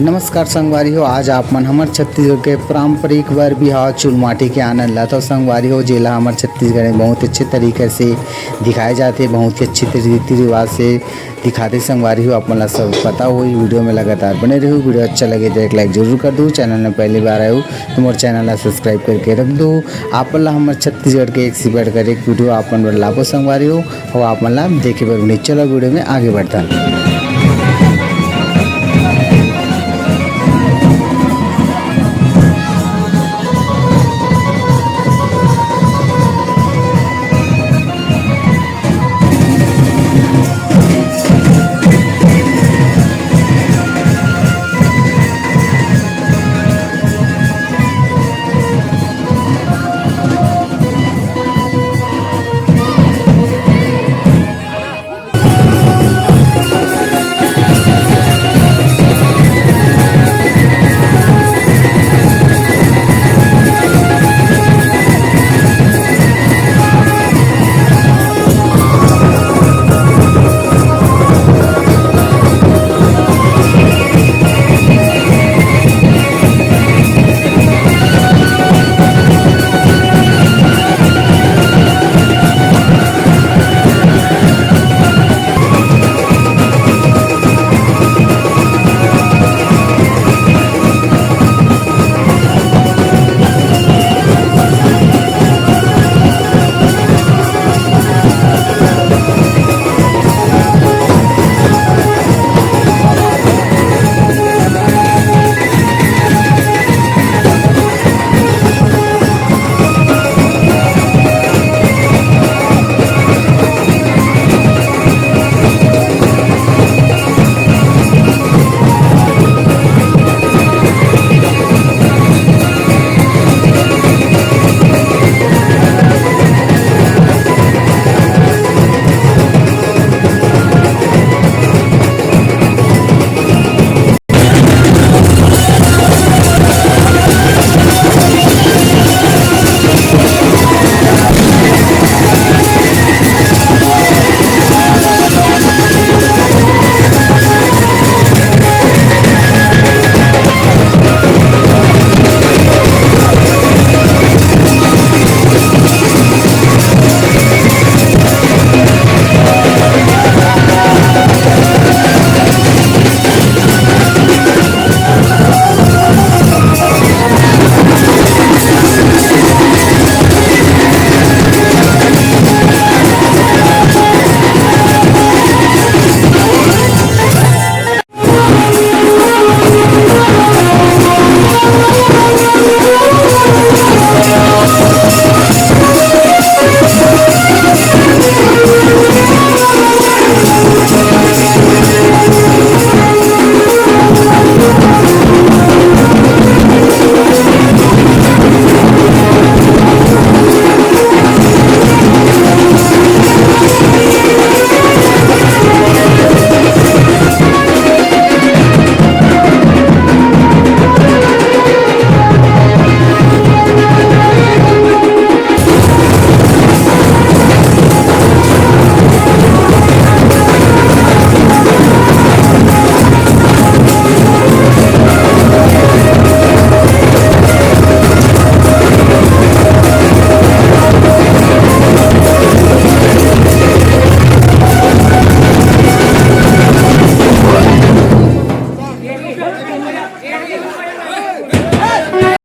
नमस्कार संगवारी हो। आज आप मन हमार छत्तीसगढ़ के पारंपरिक वर बिहाव चुलमाटी के आनंद ला। तो संगवारी हो जेला हमार छत्तीसगढ़ में बहुत अच्छे तरीके से दिखाए जाते, बहुत ही अच्छी रीति रिवाज से दिखाते। संगवारी हो आप मन ला सब पता हो, वीडियो में लगातार बने रहो। वीडियो अच्छा लगे तो एक लाइक जरूर कर दो। चैनल में पहली बार आए हो तो मोर चैनल ला सब्सक्राइब करके रख दो। आप मन ला हमार छत्तीसगढ़ के एक से बढ़कर एक वीडियो आप मन बर लाभो संगवारी हो और आप मन ला देखे बर। चलो वीडियो में आगे बढ़ता।